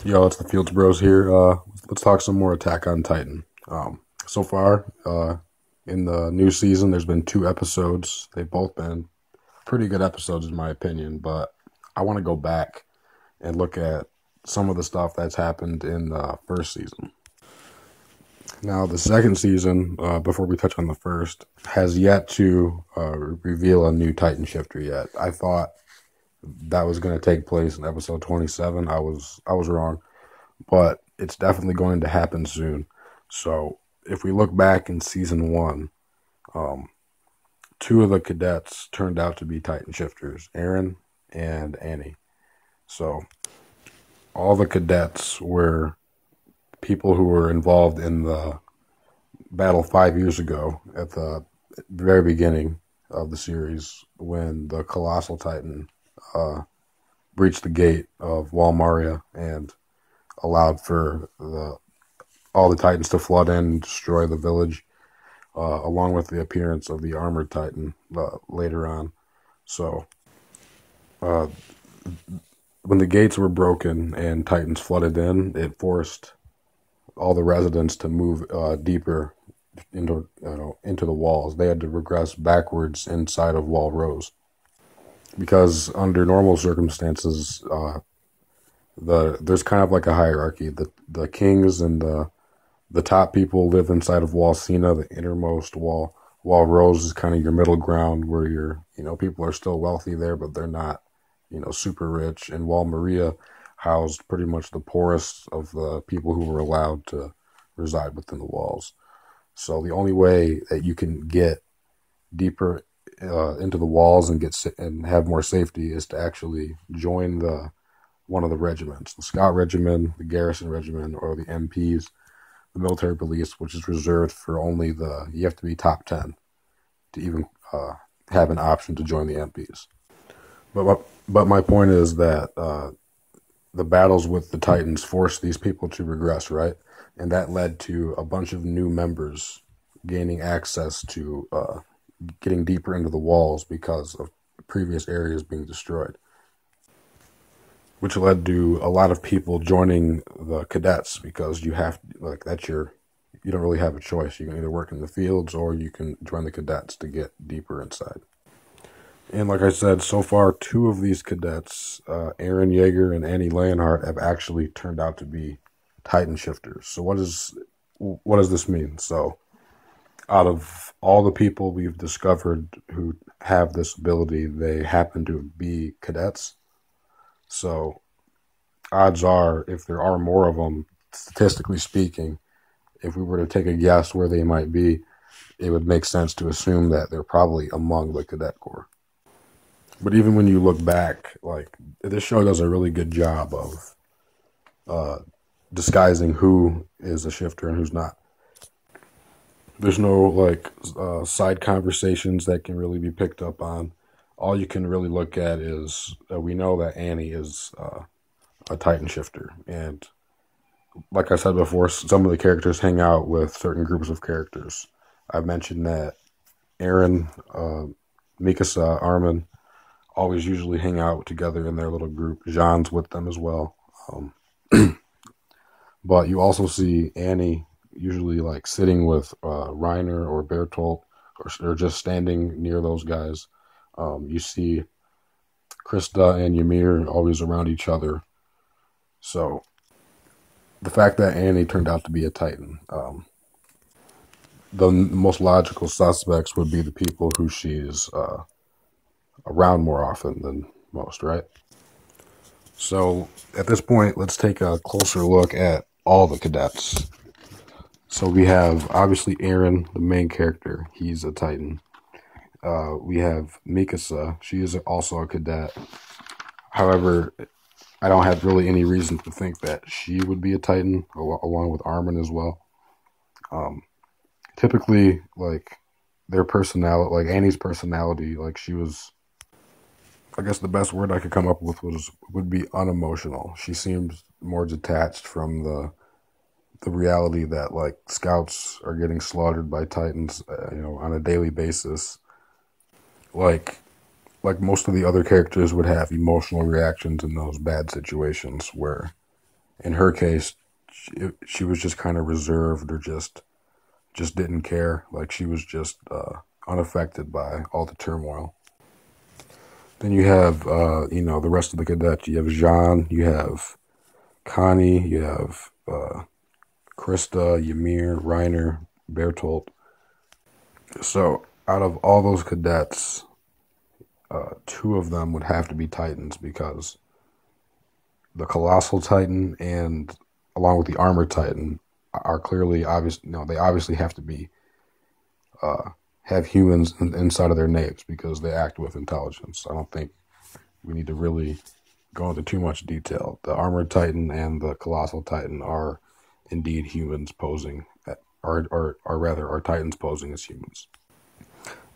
Yo, it's the Fields Bros here. Let's talk some more Attack on Titan. So far, in the new season, there's been 2 episodes. They've both been pretty good episodes, in my opinion, but I want to go back and look at some of the stuff that's happened in the first season. Now, the second season, before we touch on the first, has yet to reveal a new Titan shifter yet. I thought that was going to take place in episode 27. I was wrong, but it's definitely going to happen soon. So if we look back in season one, um, 2 of the cadets turned out to be Titan shifters, Eren and Annie. So all the cadets were people who were involved in the battle 5 years ago at the very beginning of the series when the colossal Titan uh, breached the gate of Wall Maria and allowed for all the Titans to flood in and destroy the village, along with the appearance of the armored Titan later on. So, uh, when the gates were broken and Titans flooded in, it forced all the residents to move deeper into the walls. They had to regress backwards inside of Wall Rose because under normal circumstances, there's kind of like a hierarchy. The kings and the top people live inside of Wall Cena. The innermost Wall Rose is kind of your middle ground where people are still wealthy there, but they're not super rich. And Wall Maria housed pretty much the poorest of the people who were allowed to reside within the walls. So the only way that you can get deeper into the walls and have more safety is to actually join the one of the regiments, the Scout Regiment, the Garrison Regiment, or the MPs, the military police, which is reserved for only you have to be top 10 to even have an option to join the MPs. But my point is that the battles with the Titans forced these people to regress, right? And that led to a bunch of new members gaining access to getting deeper into the walls because of previous areas being destroyed, which led to a lot of people joining the cadets because you don't really have a choice. You can either work in the fields or you can join the cadets to get deeper inside. And like I said, so far 2 of these cadets, Eren Yeager and Annie Leonhardt, have actually turned out to be Titan shifters. So what does this mean? So out of all the people we've discovered who have this ability, they happen to be cadets. So odds are, if there are more of them, statistically speaking, if we were to take a guess where they might be, it would make sense to assume that they're probably among the cadet corps. But even when you look back, like, this show does a really good job of disguising who is a shifter and who's not. There's no side conversations that can really be picked up on. All you can really look at is we know that Annie is a Titan shifter, and like I said before, some of the characters hang out with certain groups of characters. I've mentioned that Eren, Mikasa, Armin always usually hang out together in their little group. Jean's with them as well. But you also see Annie usually like sitting with Reiner or Bertolt, or just standing near those guys. You see Krista and Ymir always around each other. So the fact that Annie turned out to be a Titan, the most logical suspects would be the people who she's around more often than most, right? So at this point, let's take a closer look at all the cadets. So we have, obviously, Eren, the main character. He's a Titan. We have Mikasa. She is also a cadet. However, I don't have really any reason to think that she would be a Titan, along with Armin as well. Typically, like, their personality, like Annie's personality, like, she was, I guess the best word I could come up with would be unemotional. She seems more detached from the reality that, like, scouts are getting slaughtered by Titans, on a daily basis. Like most of the other characters would have emotional reactions in those bad situations where in her case, she was just kind of reserved or just didn't care. Like she was just unaffected by all the turmoil. Then you have, the rest of the cadets. You have Jean, you have Connie, you have Krista, Ymir, Reiner, Bertolt. So out of all those cadets, two of them would have to be Titans because the Colossal Titan and along with the Armored Titan are clearly obvious. They obviously have to be have humans inside of their names because they act with intelligence. I don't think we need to really go into too much detail. The Armored Titan and the Colossal Titan are indeed humans posing, or rather, are Titans posing as humans.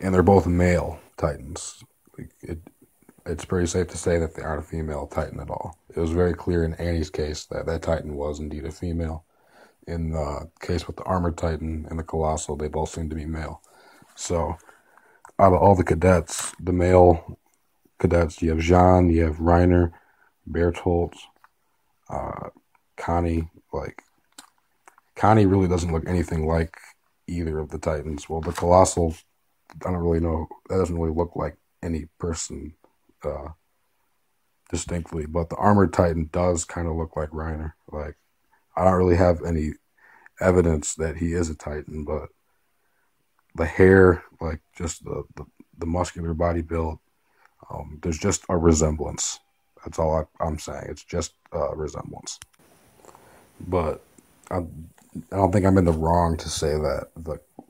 And they're both male Titans. It's pretty safe to say that they aren't a female Titan at all. It was very clear in Annie's case that Titan was indeed a female. In the case with the Armored Titan and the Colossal, they both seem to be male. So, out of all the cadets, the male cadets, you have Jean, you have Reiner, Bertolt, Connie. Connie really doesn't look anything like either of the Titans. Well, the Colossal, I don't really know. That doesn't really look like any person distinctly. But the Armored Titan does kind of look like Reiner. Like, I don't really have any evidence that he is a Titan, but the hair, like just the muscular body build, there's just a resemblance. That's all I'm saying. It's just a resemblance. But I don't think I'm in the wrong to say that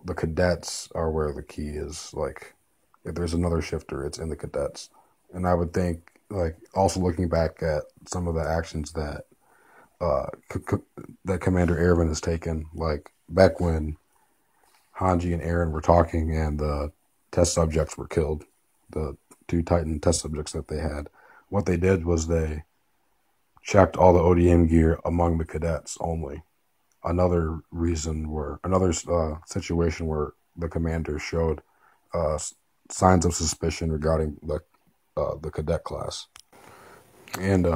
the cadets are where the key is. Like, if there's another shifter, it's in the cadets. And I would think, like, also looking back at some of the actions that that Commander Eren has taken, like back when Hange and Eren were talking and the test subjects were killed, the two Titan test subjects that they had, what they did was they checked all the ODM gear among the cadets only. Another situation where the commander showed signs of suspicion regarding the cadet class. And,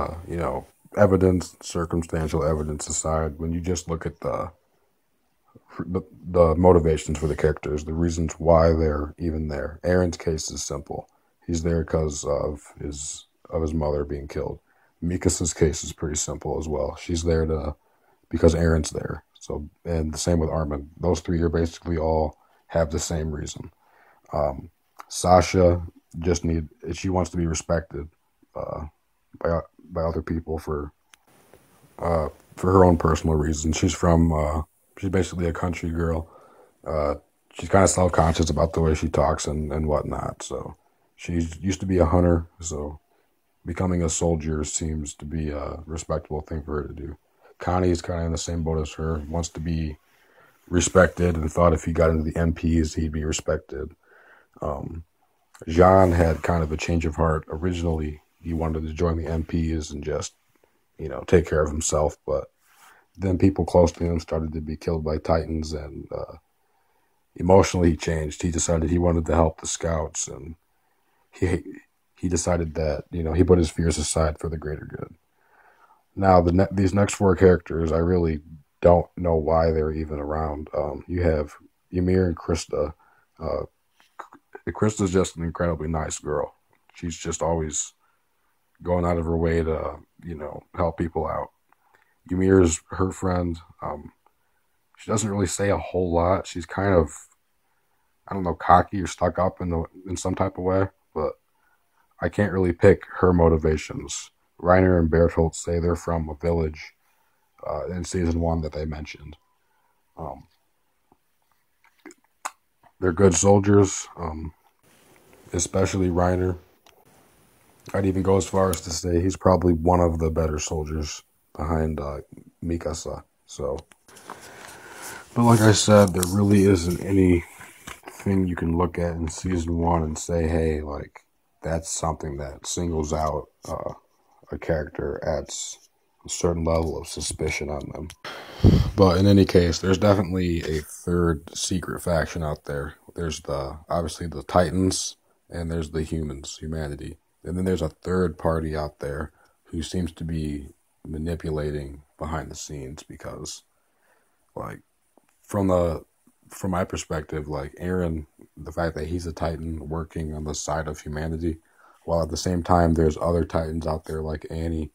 circumstantial evidence aside, when you just look at the motivations for the characters, the reasons why they're even there. Eren's case is simple. He's there because of his mother being killed. Mikasa's case is pretty simple as well. She's there because Eren's there. So, and the same with Armin. Those three are basically all have the same reason. Sasha she wants to be respected by other people for her own personal reasons. She's basically a country girl. She's kind of self-conscious about the way she talks and whatnot. So she used to be a hunter. So becoming a soldier seems to be a respectable thing for her to do. Connie's kind of in the same boat as her. Wants to be respected and thought if he got into the MPs, he'd be respected. Jean had kind of a change of heart. Originally, he wanted to join the MPs and just, take care of himself. But then people close to him started to be killed by Titans, and emotionally he changed. He decided he wanted to help the scouts, and he decided that, he put his fears aside for the greater good. Now, these next four characters, I really don't know why they're even around. You have Ymir and Krista. Krista's just an incredibly nice girl. She's just always going out of her way to, help people out. Ymir's her friend. She doesn't really say a whole lot. She's kind of, I don't know, cocky or stuck up in some type of way, but I can't really pick her motivations. Reiner and Bertolt say they're from a village in season 1 that they mentioned. They're good soldiers, especially Reiner. I'd even go as far as to say he's probably one of the better soldiers behind Mikasa. So, but like I said, there really isn't anything you can look at in season 1 and say, hey, like, that's something that singles out a character, adds a certain level of suspicion on them. But in any case, there's definitely a third secret faction out there. There's obviously the Titans, and there's the humanity. And then there's a third party out there who seems to be manipulating behind the scenes, because like from my perspective, like Eren, the fact that he's a Titan working on the side of humanity, while at the same time there's other Titans out there like Annie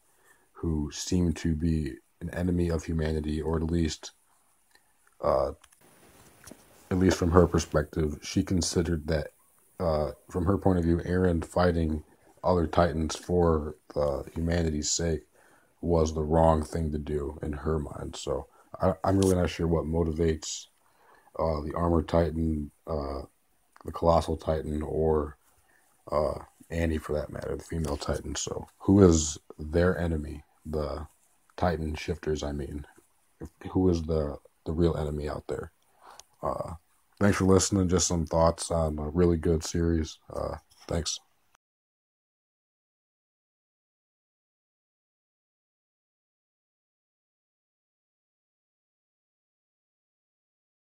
who seem to be an enemy of humanity, or uh, at least from her perspective, she considered that, from her point of view, Eren fighting other Titans for humanity's sake was the wrong thing to do in her mind. So I'm really not sure what motivates the Armored Titan, the Colossal Titan, or Annie for that matter, the female Titan. So who is their enemy? The Titan shifters, I mean. Who is the real enemy out there? Thanks for listening. Just some thoughts on a really good series. Thanks.